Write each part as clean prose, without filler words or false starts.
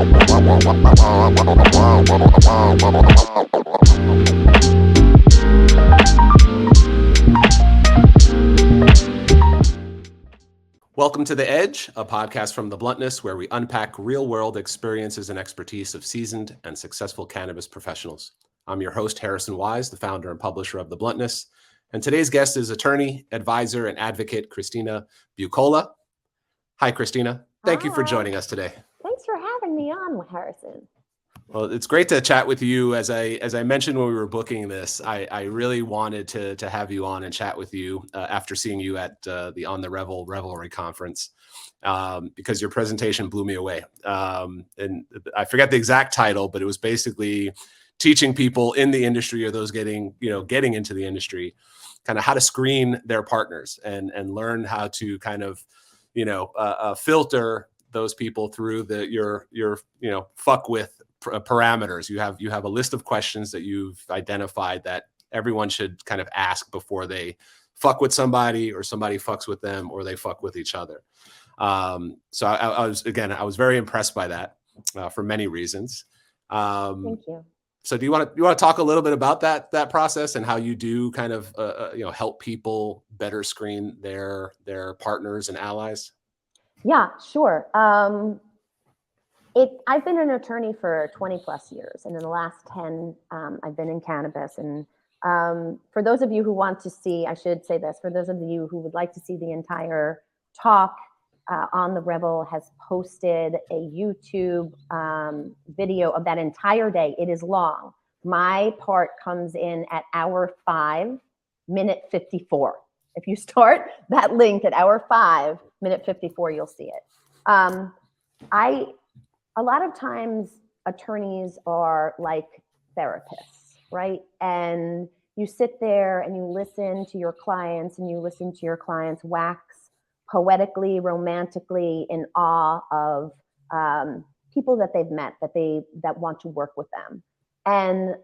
Welcome to The Edge, a podcast from the Bluntness, where we unpack real-world experiences and expertise of seasoned and successful cannabis professionals. I'm your host, Harrison Wise, the founder and publisher of The Bluntness. And today's guest is attorney, advisor, and advocate, Cristina Buccola. Hi, Cristina. Thank you for joining us today. Thanks for having me on, Harrison. Well, it's great to chat with you. As I mentioned when we were booking this, I really wanted to have you on and chat with you after seeing you at the On the Revelry conference, because your presentation blew me away. And I forget the exact title, but it was basically teaching people in the industry or those getting into the industry, kind of how to screen their partners and learn how to kind of, filter those people through your fuck with parameters. You have a list of questions that you've identified that everyone should kind of ask before they fuck with somebody or somebody fucks with them or they fuck with each other. So I was very impressed by that for many reasons. Thank you. So do you want to talk a little bit about that process and how you do kind of help people better screen their partners and allies? Yeah, sure. I've been an attorney for 20 plus years, and in the last 10, I've been in cannabis. And for those of you who want to see, I should say this, for those of you who would like to see the entire talk, On the Revel has posted a YouTube video of that entire day. It is long. My part comes in at hour 5, minute 54. If you start that link at hour 5, minute 54, you'll see it. A lot of times attorneys are like therapists, right? And you sit there and you listen to your clients wax poetically, romantically in awe of people that they've met, that want to work with them. And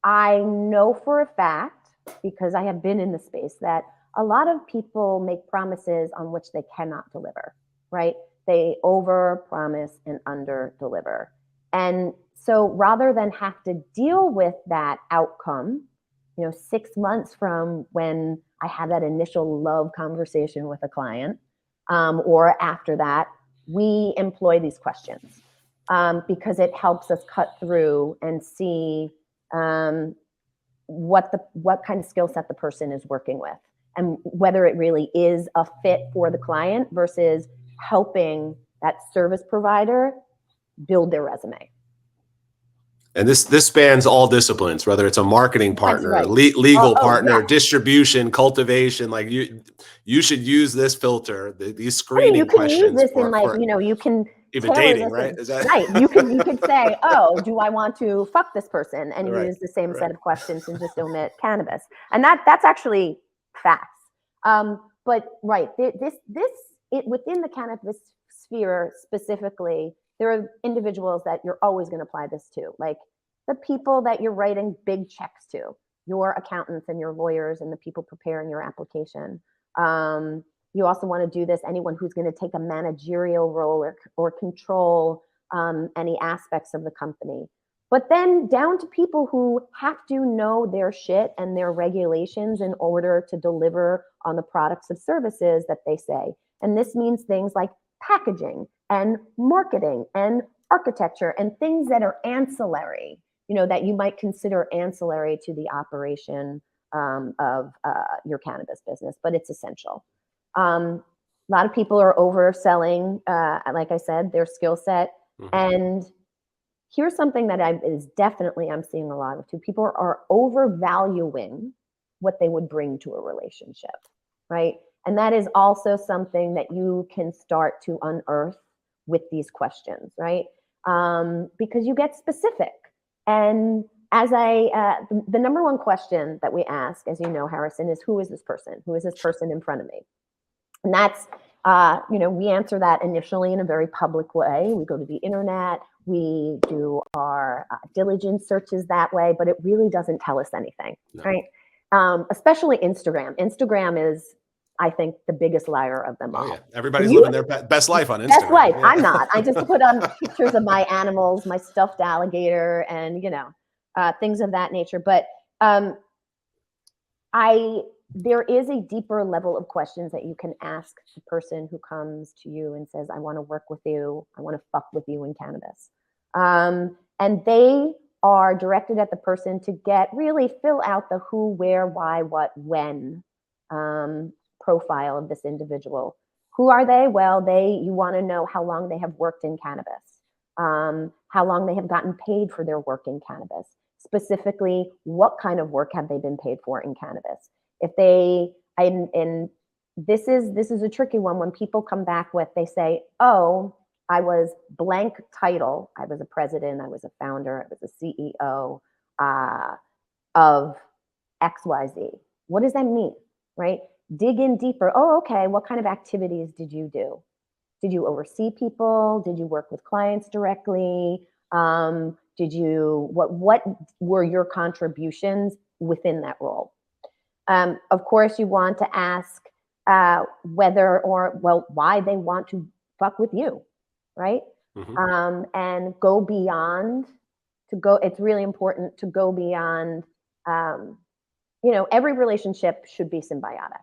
I know for a fact, because I have been in the space, that a lot of people make promises on which they cannot deliver, right? They over promise and under deliver. And so rather than have to deal with that outcome, 6 months from when I had that initial love conversation with a client, or after that, we employ these questions because it helps us cut through and see what kind of skill set the person is working with, and whether it really is a fit for the client versus helping that service provider build their resume. And this spans all disciplines, whether it's a marketing partner, right, legal partner, yeah, distribution, cultivation. Like you should use this filter, these screening questions. You can use this you can even dating, right? Is that right? You could say, oh, do I want to fuck this person, and right, use the same set of questions and just omit cannabis, and that's actually facts. But right, within the cannabis sphere specifically, there are individuals that you're always going to apply this to, like the people that you're writing big checks to, your accountants and your lawyers and the people preparing your application. You also want to do this, anyone who's going to take a managerial role or control any aspects of the company. But then down to people who have to know their shit and their regulations in order to deliver on the products and services that they say. And this means things like packaging and marketing and architecture and things that are ancillary, that you might consider ancillary to the operation of your cannabis business, but it's essential. A lot of people are overselling, like I said, their skill set. Mm-hmm. And here's something that I'm seeing a lot of too. People are overvaluing what they would bring to a relationship, right? And that is also something that you can start to unearth with these questions, right? Because you get specific. And as the number one question that we ask, as you know, Harrison, is who is this person? Who is this person in front of me? And that's, we answer that initially in a very public way. We go to the internet, we do our diligence searches that way, but it really doesn't tell us anything, no, right? Especially Instagram. Instagram is I think, the biggest liar of them Oh all. yeah, everybody's You living their best life on Instagram. best life. Yeah. I'm not. I just put on pictures of my animals, my stuffed alligator, and things of that nature. But there is a deeper level of questions that you can ask the person who comes to you and says, I want to work with you. I want to fuck with you in cannabis. And they are directed at the person to really fill out the who, where, why, what, when profile of this individual. Who are they? Well, you want to know how long they have worked in cannabis, how long they have gotten paid for their work in cannabis. Specifically, what kind of work have they been paid for in cannabis? If they, and this is a tricky one. When people come back they say, oh, I was blank title. I was a president. I was a founder. I was a CEO of XYZ. What does that mean, right? Dig in deeper. Oh, okay. What kind of activities did you do? Did you oversee people? Did you work with clients directly? What were your contributions within that role? Of course, you want to ask why they want to fuck with you, right? Mm-hmm. And go beyond. It's really important to go beyond. Every relationship should be symbiotic.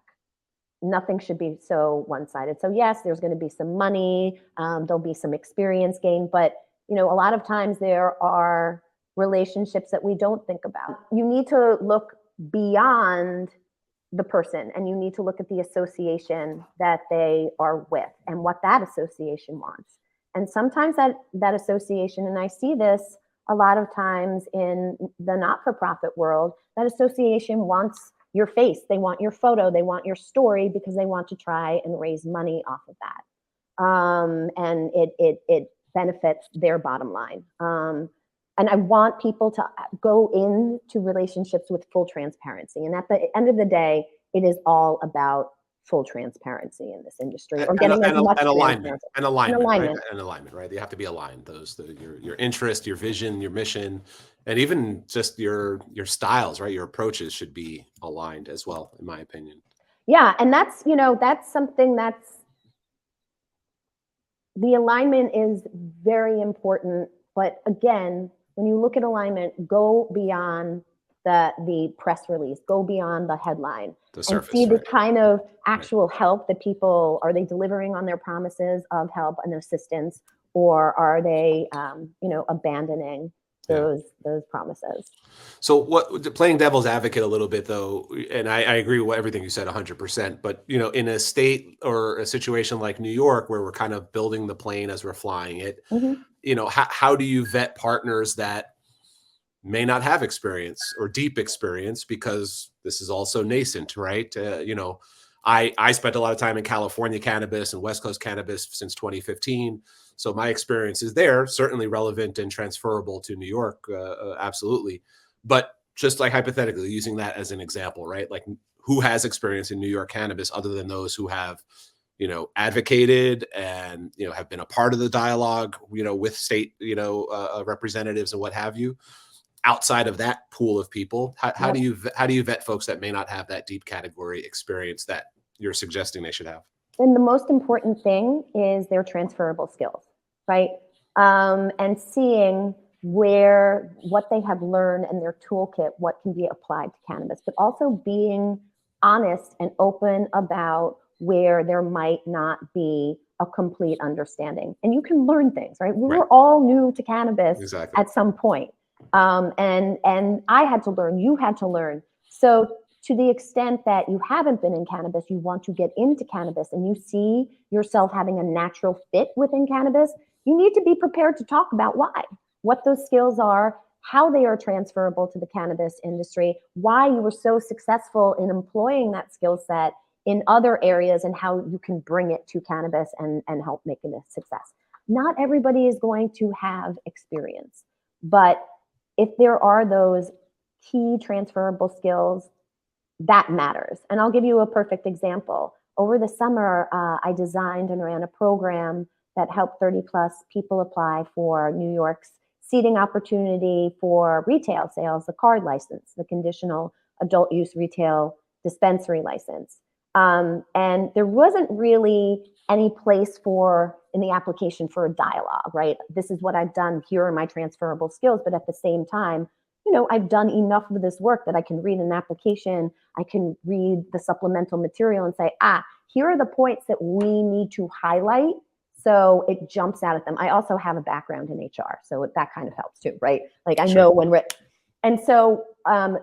Nothing should be so one-sided. So yes, there's going to be some money, there'll be some experience gain, but a lot of times there are relationships that we don't think about. You need to look beyond the person, and you need to look at the association that they are with and what that association wants. And sometimes that association, and I see this a lot of times in the not-for-profit world, that association wants your face, they want your photo, they want your story, because they want to try and raise money off of that. And it benefits their bottom line. And I want people to go into relationships with full transparency. And at the end of the day, it is all about full transparency in this industry, or getting as much alignment. Alignment. Right? An alignment, right? They have to be aligned. Your interest, your vision, your mission, and even just your styles, right? Your approaches should be aligned as well, in my opinion. Yeah, and that's something the alignment is very important. But again, when you look at alignment, go beyond the press release, go beyond the headline, surface, and see the kind of actual help that people, are they delivering on their promises of help and assistance, or are they abandoning those promises? So playing devil's advocate a little bit though, and I agree with everything you said 100%, but in a state or a situation like New York, where we're kind of building the plane as we're flying it, mm-hmm. How do you vet partners that may not have experience or deep experience, because this is also nascent, right? I spent a lot of time in California cannabis and West Coast cannabis since 2015. So my experience is there, certainly relevant and transferable to New York, absolutely. But just like hypothetically, using that as an example, right? Like, who has experience in New York cannabis other than those who have, advocated and, have been a part of the dialogue, with state, representatives and what have you? Outside of that pool of people, how do you vet folks that may not have that deep category experience that you're suggesting they should have? And the most important thing is their transferable skills, right? And seeing what they have learned in their toolkit, what can be applied to cannabis, but also being honest and open about where there might not be a complete understanding. And you can learn things, right? We were all new to cannabis at some point. And I had to learn, you had to learn. So to the extent that you haven't been in cannabis, you want to get into cannabis, and you see yourself having a natural fit within cannabis, you need to be prepared to talk about why, what those skills are, how they are transferable to the cannabis industry, why you were so successful in employing that skill set in other areas, and how you can bring it to cannabis and help make it a success. Not everybody is going to have experience, but if there are those key transferable skills, that matters. And I'll give you a perfect example. Over the summer, I designed and ran a program that helped 30 plus people apply for New York's seating opportunity for retail sales, the card license, the conditional adult use retail dispensary license. And there wasn't really any place in the application for a dialogue, right? This is what I've done. Here are my transferable skills. But at the same time, I've done enough of this work that I can read an application. I can read the supplemental material and say, here are the points that we need to highlight. So it jumps out at them. I also have a background in HR, so that kind of helps too, right? Like I know when and so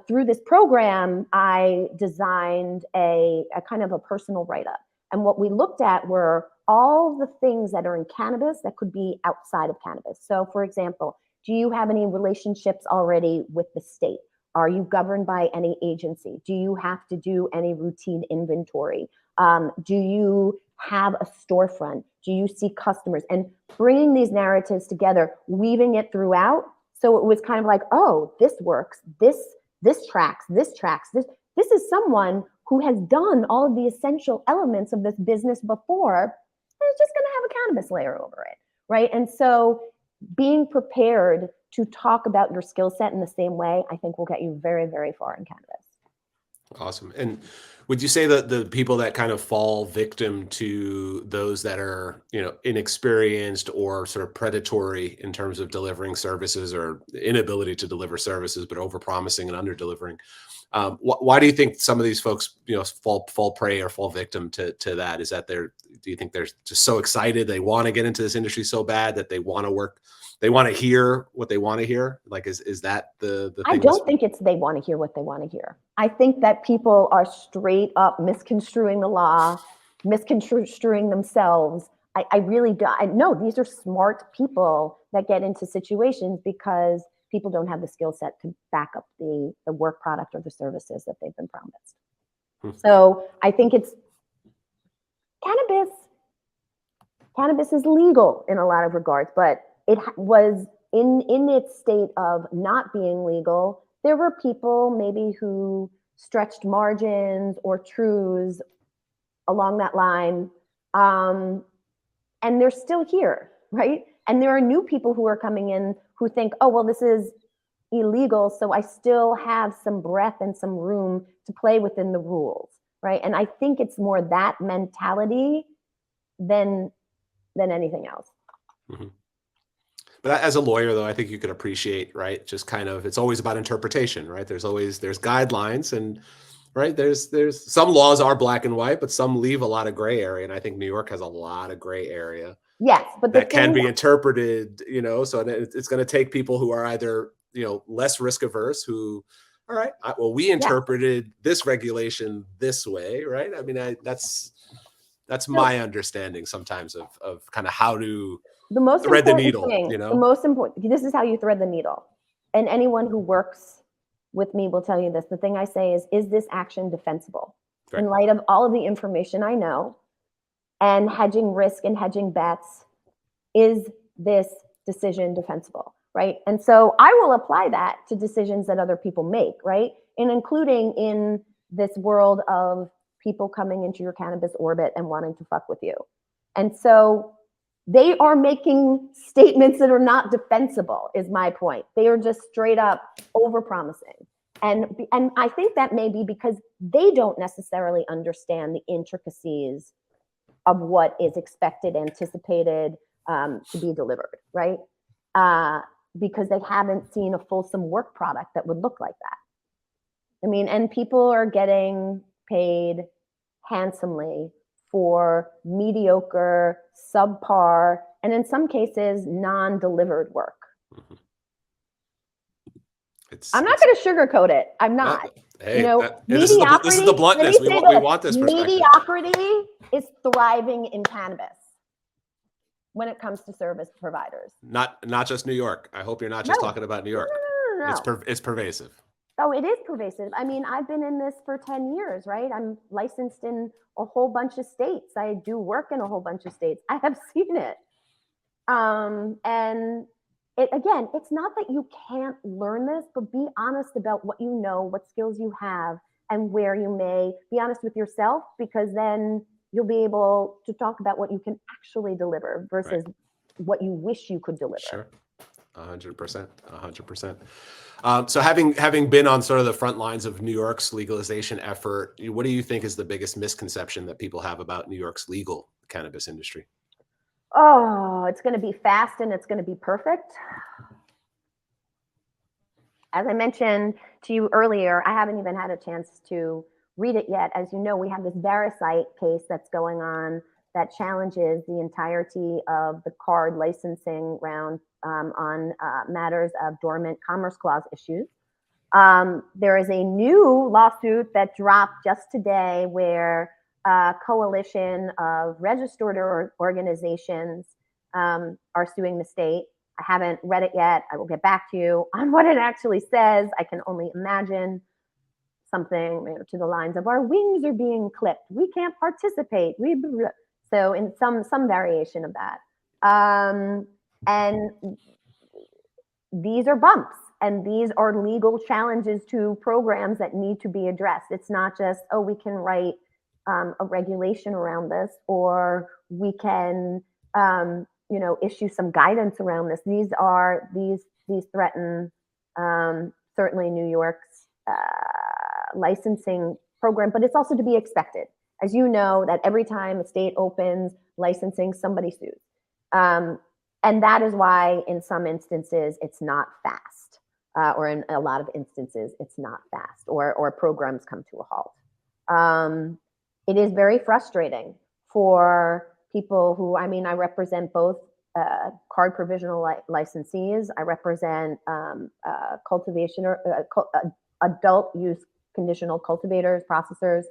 through this program, I designed a kind of a personal write-up. And what we looked at were all the things that are in cannabis that could be outside of cannabis. So for example, do you have any relationships already with the state? Are you governed by any agency? Do you have to do any routine inventory? Do you have a storefront? Do you see customers? And bringing these narratives together, weaving it throughout. So it was kind of like, oh, this works. This tracks. This is someone who has done all of the essential elements of this business before. And it's just going to have a cannabis layer over it, right? And so being prepared to talk about your skill set in the same way, I think will get you very, very far in cannabis. Awesome. And would you say that the people that kind of fall victim to those that are, inexperienced or sort of predatory in terms of delivering services or inability to deliver services, but overpromising and under-delivering, why do you think some of these folks, fall prey or fall victim to that? Is that do you think they're just so excited, they want to get into this industry so bad that they want to work? They want to hear what they want to hear. Like, is that the thing? I don't think it's they want to hear what they want to hear. I think that people are straight up misconstruing the law, misconstruing themselves. I really do. I know these are smart people that get into situations because people don't have the skill set to back up the work product or the services that they've been promised. So I think it's cannabis. Cannabis is legal in a lot of regards, but it was in its state of not being legal. There were people maybe who stretched margins or truths along that line. And they're still here, right? And there are new people who are coming in who think, oh, well, this is illegal, so I still have some breath and some room to play within the rules, right? And I think it's more that mentality than anything else. Mm-hmm. But as a lawyer, though, I think you could appreciate, right? Just kind of, it's always about interpretation, right? There's guidelines, and right, there's some laws are black and white, but some leave a lot of gray area, and I think New York has a lot of gray area. Yes, but that can be interpreted, so it's going to take people who are either, less risk averse, who, all right, well, we interpreted this regulation this way, right? I mean, that's my understanding sometimes of kind of how to thread the needle. The most important, this is how you thread the needle. And anyone who works with me will tell you this. The thing I say is this action defensible? Right. In light of all of the information I know and hedging risk and hedging bets, is this decision defensible, right? And so I will apply that to decisions that other people make, right? And including in this world of people coming into your cannabis orbit and wanting to fuck with you. And so they are making statements that are not defensible, is my point. They are just straight up over-promising. And I think that may be because they don't necessarily understand the intricacies of what is expected, anticipated to be delivered, right? Because they haven't seen a fulsome work product that would look like that. I mean, and people are getting paid handsomely for mediocre, subpar, and in some cases, non-delivered work. Mm-hmm. I'm not going to sugarcoat it. I'm not. Hey, this is the bluntness. We want this perspective. Mediocrity is thriving in cannabis when it comes to service providers. Not just New York. I hope you're not just talking about New York. No. It's pervasive. Oh, it is pervasive. I mean, I've been in this for 10 years, right? I'm licensed in a whole bunch of states. I do work in a whole bunch of states. I have seen it. And again, it's not that you can't learn this, but be honest about what you know, what skills you have, and where you may. Be honest with yourself, because then you'll be able to talk about what you can actually deliver versus what you wish you could deliver. Sure. 100%, 100%. So having been on sort of the front lines of New York's legalization effort, what do you think is the biggest misconception that people have about New York's legal cannabis industry? Oh, it's going to be fast and it's going to be perfect. As I mentioned to you earlier, I haven't even had a chance to read it yet. As you know, we have this Vericite case that's going on that challenges the entirety of the card licensing round on matters of dormant Commerce Clause issues. There is a new lawsuit that dropped just today where a coalition of registered organizations are suing the state. I haven't read it yet. I will get back to you on what it actually says. I can only imagine something to the lines of our wings are being clipped. We can't participate. So in some variation of that. And these are bumps. And these are legal challenges to programs that need to be addressed. It's not just, oh, we can write a regulation around this, or we can, issue some guidance around this. These threaten certainly New York's licensing program, but it's also to be expected. As you know, that every time a state opens licensing, somebody sues. And that is why in some instances it's not fast. Or in a lot of instances, it's not fast, or programs come to a halt. It is very frustrating for people who, I represent both card provisional licensees. I represent cultivation or adult use conditional cultivators, processors,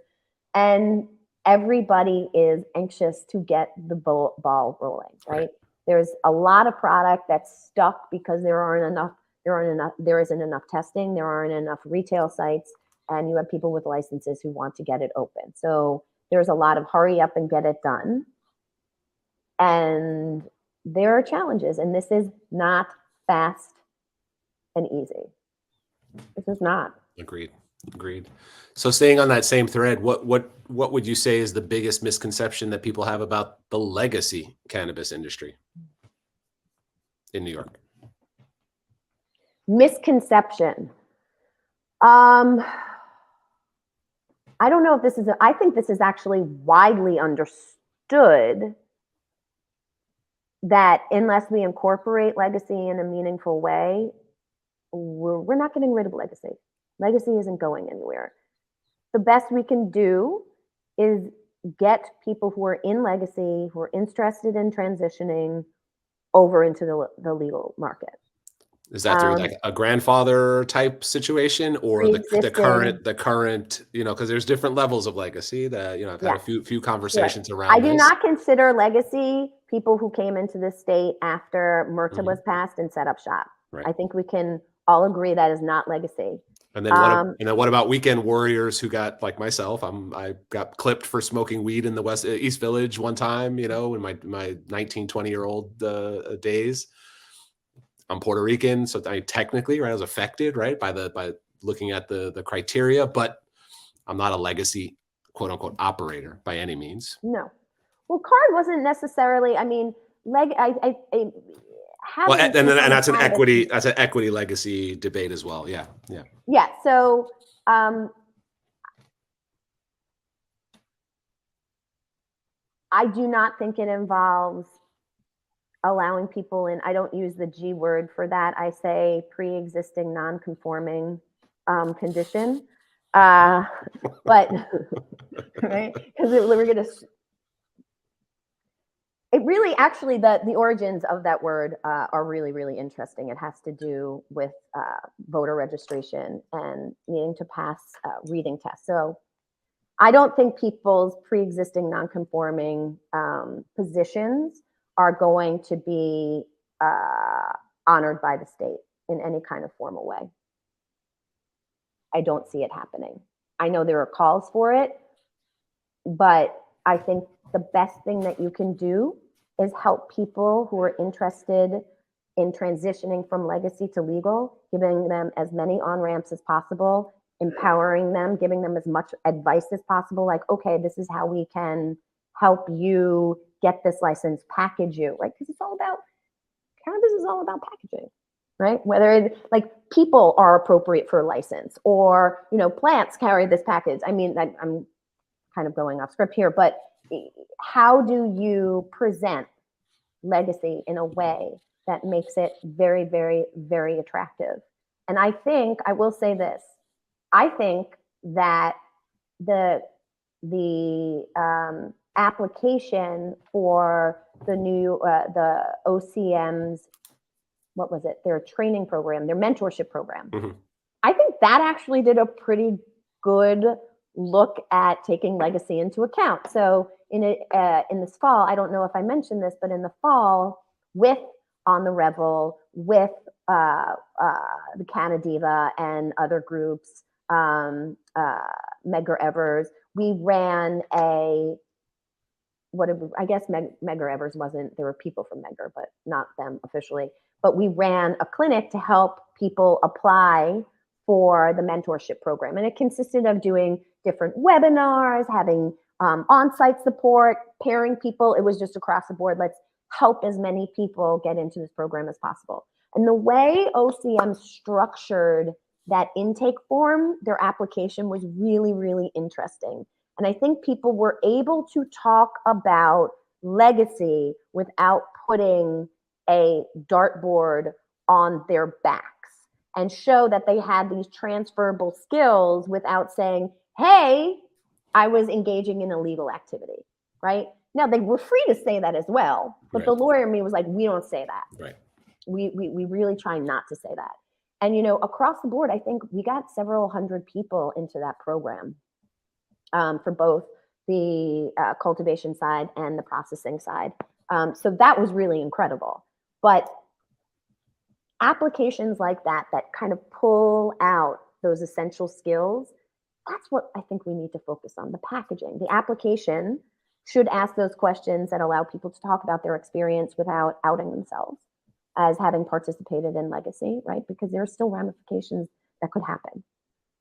and everybody is anxious to get the ball rolling, right? There's a lot of product that's stuck because there isn't enough testing, there aren't enough retail sites, and you have people with licenses who want to get it open. So there's a lot of hurry up and get it done. And there are challenges, and this is not fast and easy. This is not. Agreed. So staying on that same thread, what would you say is the biggest misconception that people have about the legacy cannabis industry in New York? Misconception. I don't know if this is, I think this is actually widely understood that unless we incorporate legacy in a meaningful way, we're not getting rid of legacy. Legacy isn't going anywhere. The best we can do is get people who are in legacy, who are interested in transitioning over into the legal market. Is that through like a grandfather type situation, or the current, because there's different levels of legacy that, I've had a few conversations around I do not consider legacy people who came into the state after MRTA was passed and set up shop. Right. I think we can all agree that is not legacy. And then what about weekend warriors who got, like myself, I got clipped for smoking weed in the East Village one time, in my 19, 20-year-old days. I'm Puerto Rican, so I technically, I was affected, by looking at the criteria, but I'm not a legacy, quote unquote, operator by any means. No. Well, card wasn't necessarily, and that's an equity legacy debate as well. Yeah. So I do not think it involves allowing people in. I don't use the G word for that. I say pre-existing non-conforming condition. But right, because we're gonna. It really, actually, the origins of that word are really, really interesting. It has to do with voter registration and needing to pass reading tests. So I don't think people's pre-existing non-conforming positions are going to be honored by the state in any kind of formal way. I don't see it happening. I know there are calls for it, but I think the best thing that you can do is help people who are interested in transitioning from legacy to legal, giving them as many on-ramps as possible, empowering them, giving them as much advice as possible, like, okay, this is how we can help you get this license, package you, right? Because cannabis is all about packaging. right? Whether like people are appropriate for a license, or plants carry this package. I mean, I'm kind of going off script here, but how do you present legacy in a way that makes it very, very, very attractive? And I will say this, I think that the application for the new the OCM's, what was it, their training program, their mentorship program, I think that actually did a pretty good look at taking legacy into account. So in this fall, I don't know if I mentioned this, but in the fall, with On the Revel, with the Canadiva and other groups, Medgar Evers, we ran I guess Medgar Evers wasn't, there were people from Medgar, but not them officially. But we ran a clinic to help people apply for the mentorship program. And it consisted of doing different webinars, having on-site support, pairing people. It was just across the board. Let's help as many people get into this program as possible. And the way OCM structured that intake form, their application was really, really interesting. And I think people were able to talk about legacy without putting a dartboard on their backs, and show that they had these transferable skills without saying, hey, I was engaging in illegal activity, right? Now, they were free to say that as well, but the lawyer in me was like, we don't say that. Right. We really try not to say that. And, across the board, I think we got several hundred people into that program, for both the cultivation side and the processing side. So that was really incredible. But applications like that kind of pull out those essential skills, that's what I think we need to focus on, the packaging. The application should ask those questions that allow people to talk about their experience without outing themselves as having participated in legacy, right? Because there are still ramifications that could happen.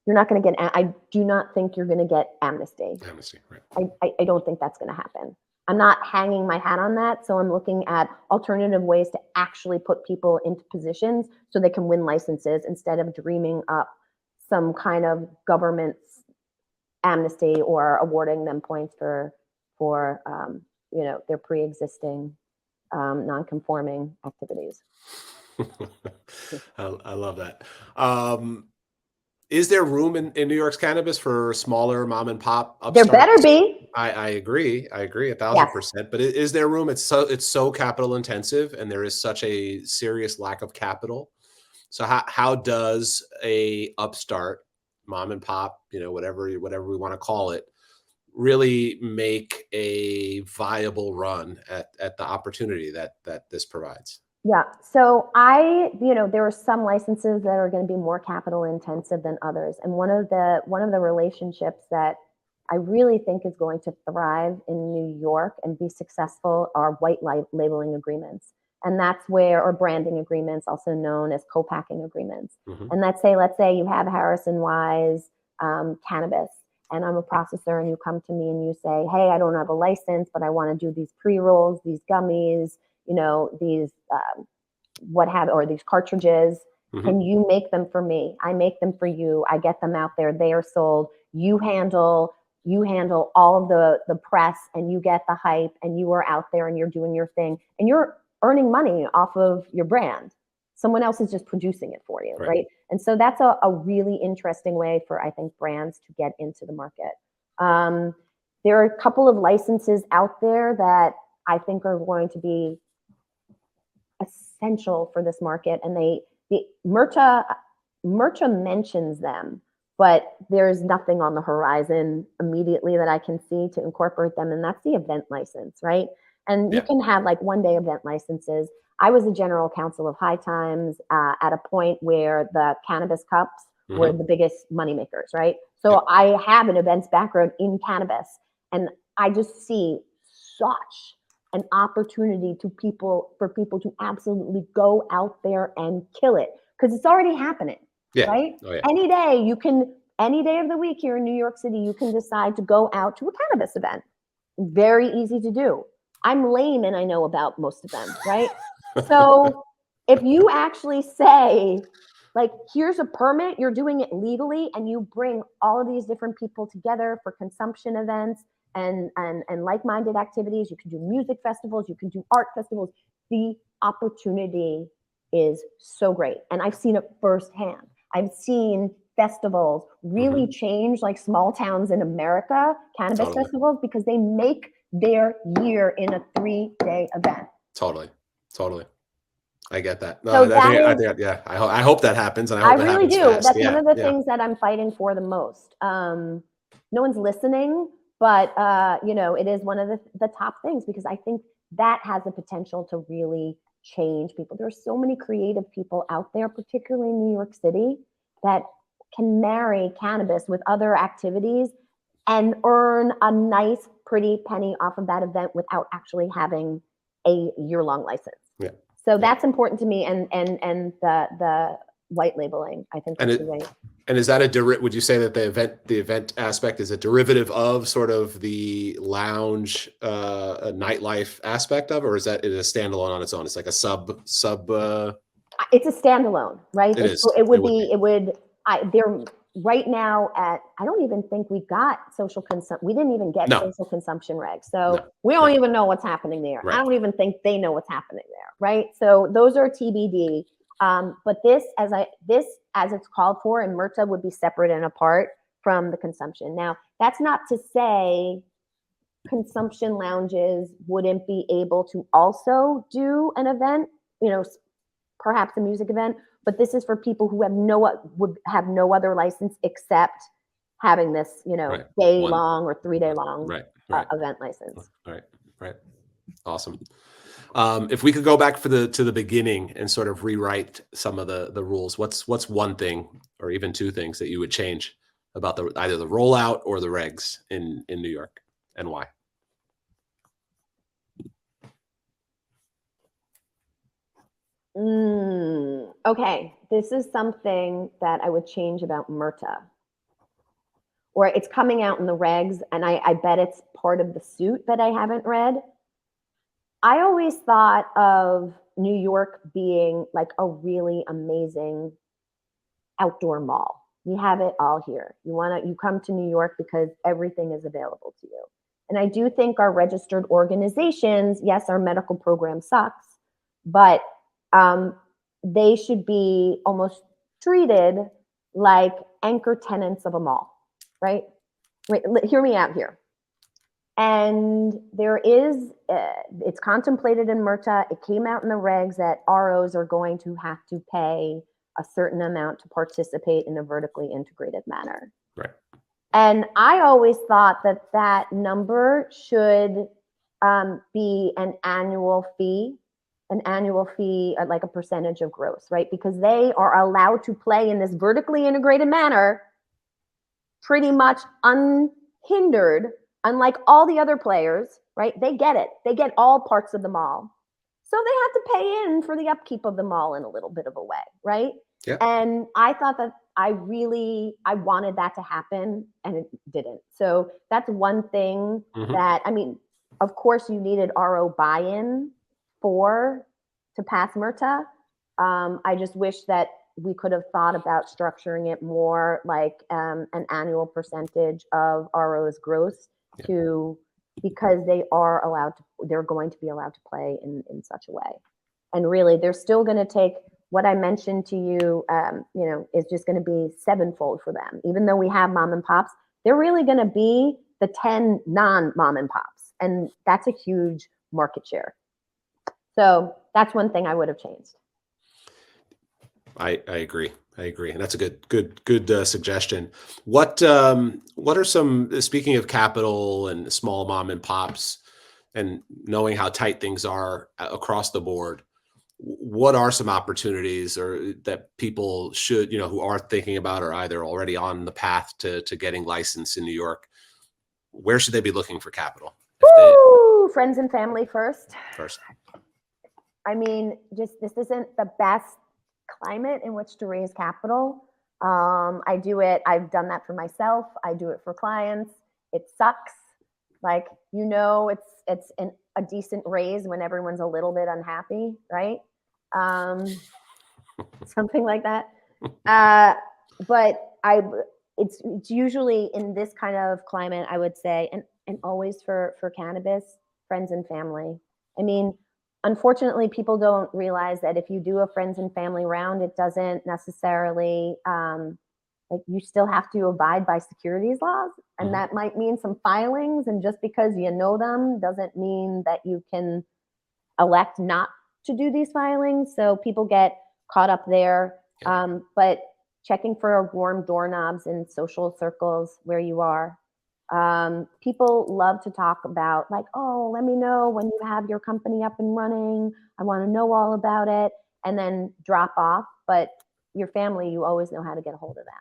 You're not going to get, I do not think you're going to get amnesty. Amnesty, right. I don't think that's going to happen. I'm not hanging my hat on that. So I'm looking at alternative ways to actually put people into positions so they can win licenses, instead of dreaming up some kind of government's amnesty or awarding them points for their pre-existing non-conforming activities. I love that. Is there room in New York's cannabis for smaller mom and pop upstarts? There better be. I agree 1,000%. But is there room? It's so capital intensive, and there is such a serious lack of capital. So how does a upstart, mom and pop, whatever we want to call it, really make a viable run at the opportunity that this provides? Yeah. So there are some licenses that are going to be more capital intensive than others. And one of the relationships that I really think is going to thrive in New York and be successful are white labeling agreements. And that's where, or branding agreements, also known as co-packing agreements. And let's say you have Harrison Wise cannabis, and I'm a processor, and you come to me and you say, hey, I don't have a license, but I want to do these pre-rolls, these gummies, these or these cartridges. Can you make them for me? I make them for you. I get them out there. They are sold. You handle all of the press, and you get the hype, and you are out there and you're doing your thing, and you're earning money off of your brand. Someone else is just producing it for you, right? And so that's a really interesting way for, I think, brands to get into the market. There are a couple of licenses out there that I think are going to be essential for this market, and Murta mentions them, but there's nothing on the horizon immediately that I can see to incorporate them, and that's the event license, right? And you can have like one-day event licenses. I was the general counsel of High Times at a point where the cannabis cups were the biggest moneymakers, right? So I have an events background in cannabis, and I just see such an opportunity for people to absolutely go out there and kill it, because it's already happening, right? Oh, yeah. Any day of the week here in New York City, you can decide to go out to a cannabis event. Very easy to do. I'm lame, and I know about most of them, right? So if you actually say, like, here's a permit, you're doing it legally, and you bring all of these different people together for consumption events and like-minded activities. You can do music festivals, you can do art festivals. The opportunity is so great. And I've seen it firsthand. I've seen festivals really change, like small towns in America, cannabis festivals, because they make their year in a 3-day event. Totally. I get that. No, So I hope that happens, and I hope it really happens do. fast. That's one of the things that I'm fighting for the most. No one's listening, but it is one of the top things, because I think that has the potential to really change people. There's so many creative people out there, particularly in New York City, that can marry cannabis with other activities and earn a nice, pretty penny off of that event without actually having a year-long license. Yeah. So that's important to me, and the white labeling, I think, is great. And is that would you say that the event aspect is a derivative of sort of the lounge nightlife aspect of, or is that it a standalone on its own? It's like a sub. It's a standalone, right? They're right now at, I don't even think we got we didn't even get social consumption regs. So we don't even know what's happening there. Right. I don't even think they know what's happening there, right? So those are TBD. But this, as it's called for in MRTA, would be separate and apart from the consumption. Now, that's not to say consumption lounges wouldn't be able to also do an event, perhaps a music event, but this is for people who would have no other license except having this, day-long or 3-day long event license. Right. Awesome. If we could go back to the beginning and sort of rewrite some of the rules, what's one thing or even two things that you would change about either the rollout or the regs in New York, and why? Okay, this is something that I would change about MRTA, or it's coming out in the regs, and I bet it's part of the suit that I haven't read. I always thought of New York being like a really amazing outdoor mall. We have it all here. You come to New York because everything is available to you. And I do think our registered organizations, yes, our medical program sucks, but they should be almost treated like anchor tenants of a mall, right? Wait, hear me out here. And there is, it's contemplated in MRTA, it came out in the regs that ROs are going to have to pay a certain amount to participate in a vertically integrated manner. Right. And I always thought that number should be an annual fee, like a percentage of gross, right? Because they are allowed to play in this vertically integrated manner pretty much unhindered, unlike all the other players, right? They get it. They get all parts of the mall. So they have to pay in for the upkeep of the mall in a little bit of a way, right? Yeah. And I thought that I wanted that to happen, and it didn't. So that's one thing that, of course you needed RO buy-in to pass MRTA. I just wish that we could have thought about structuring it more like an annual percentage of RO's gross because they're going to be allowed to play in such a way. And really, they're still going to take what I mentioned to you, is just going to be sevenfold for them. Even though we have mom and pops, they're really going to be the 10 non-mom and pops. And that's a huge market share. So that's one thing I would have changed. I agree. And that's a good suggestion. What are some, speaking of capital and small mom and pops and knowing how tight things are across the board, what are some opportunities or that people should, who are thinking about or either already on the path to getting licensed in New York, where should they be looking for capital? Friends and family first. This isn't the best climate in which to raise capital. I've done that for myself. I do it for clients. It sucks. It's a decent raise when everyone's a little bit unhappy, right? something like that. But it's usually in this kind of climate, I would say, and always for cannabis, friends and family. I mean, unfortunately, people don't realize that if you do a friends and family round, it doesn't necessarily like you still have to abide by securities laws, and that might mean some filings. And just because you know them doesn't mean that you can elect not to do these filings. So people get caught up there. But checking for warm doorknobs in social circles where you are. People love to talk about like, oh, let me know when you have your company up and running. I want to know all about it, and then drop off. But your family, you always know how to get a hold of them.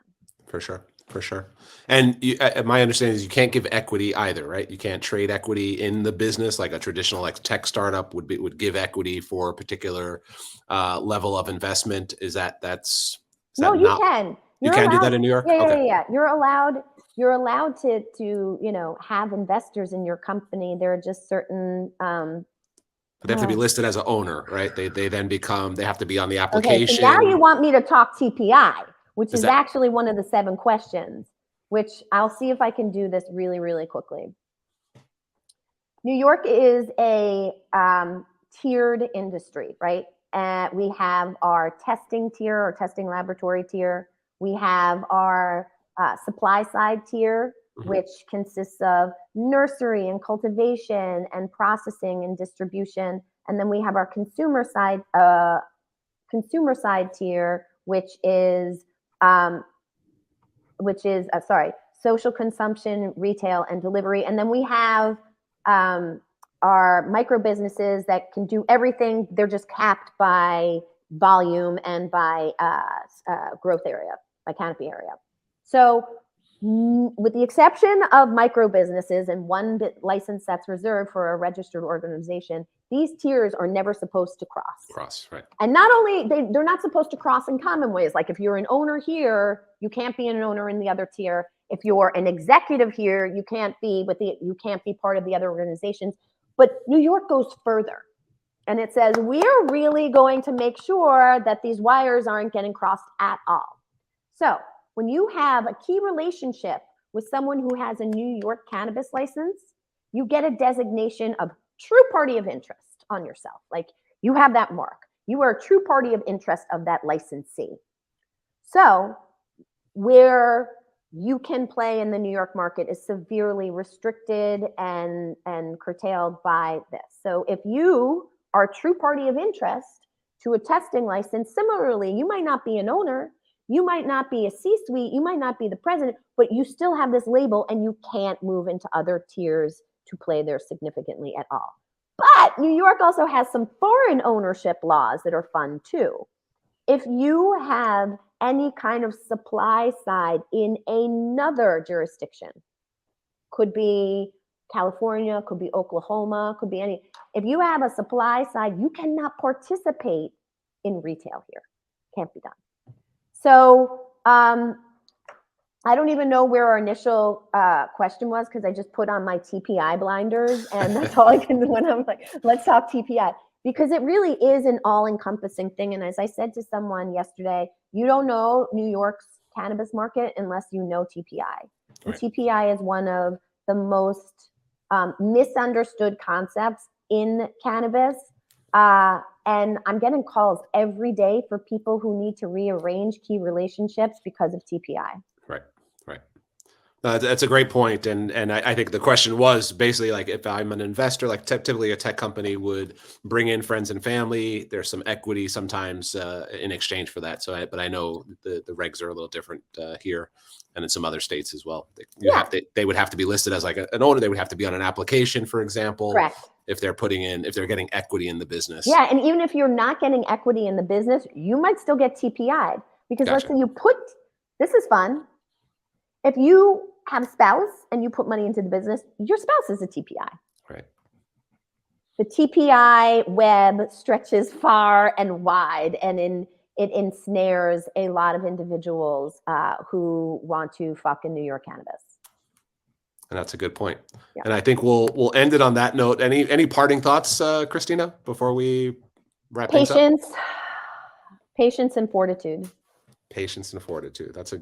For sure. For sure. And my understanding is you can't give equity either, right? You can't trade equity in the business like a traditional like tech startup would give equity for a particular level of investment. Is that no, you not, can. You can do that in New York? Yeah. You're allowed to have investors in your company. There are just certain But they have to be listed as an owner, right? They then they have to be on the Okay, application. so now you want me to talk TPI, which is actually one of the 7 questions, which I'll see if I can do this really, really quickly. New York is a tiered industry, right? We have our testing tier or testing laboratory tier. We have our supply side tier, which consists of nursery and cultivation and processing and distribution. And then we have our consumer side tier, which is social consumption, retail, and delivery. And then we have our micro businesses that can do everything. They're just capped by volume and by growth area, by canopy area. So with the exception of micro businesses and one license that's reserved for a registered organization, these tiers are never supposed to cross. Right. And not only they're not supposed to cross in common ways. Like if you're an owner here, you can't be an owner in the other tier. If you're an executive here, you can't be part of the other organizations. But New York goes further. And it says, we're really going to make sure that these wires aren't getting crossed at all. So when you have a key relationship with someone who has a New York cannabis license, you get a designation of true party of interest on yourself. Like you have that mark. You are a true party of interest of that licensee. So where you can play in the New York market is severely restricted and curtailed by this. So if you are a true party of interest to a testing license, similarly, you might not be an owner, you might not be a C-suite, you might not be the president, but you still have this label and you can't move into other tiers to play there significantly at all. But New York also has some foreign ownership laws that are fun too. If you have any kind of supply side in another jurisdiction, could be California, could be Oklahoma, could be any. If you have a supply side, you cannot participate in retail here. Can't be done. So I don't even know where our initial question was because I just put on my TPI blinders and that's all I can do when I'm like, let's talk TPI. Because it really is an all-encompassing thing. And as I said to someone yesterday, you don't know New York's cannabis market unless you know TPI. And right. TPI is one of the most misunderstood concepts in cannabis. And I'm getting calls every day for people who need to rearrange key relationships because of TPI. Right. That's a great point. And I think the question was basically like, if I'm an investor, like typically a tech company would bring in friends and family, there's some equity sometimes in exchange for that. But I know the regs are a little different here and in some other states as well. They would have to be listed as like an owner. They would have to be on an application, for example. Correct. If they're getting equity in the business. Yeah. And even if you're not getting equity in the business, you might still get TPI'd because let's say this is fun. If you have a spouse and you put money into the business, your spouse is a TPI. Right. The TPI web stretches far and wide, and it ensnares a lot of individuals who want to fuck in New York cannabis. And that's a good point. Yeah. And I think we'll end it on that note. Any parting thoughts, Cristina, before we wrap things up? Patience and fortitude. Patience and fortitude. That's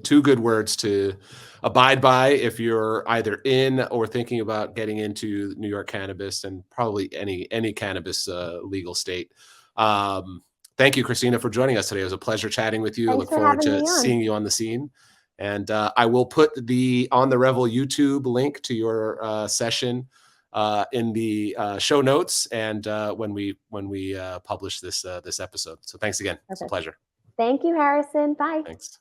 two good words to abide by if you're either in or thinking about getting into New York cannabis, and probably any cannabis legal state. Thank you, Cristina, for joining us today. It was a pleasure chatting with you. I Thanks look for forward having to me on. seeing you on the scene. And I will put the On the Revel YouTube link to your session in the show notes and when we publish this episode. So thanks again. It's a pleasure. Thank you, Harrison. Bye. Thanks.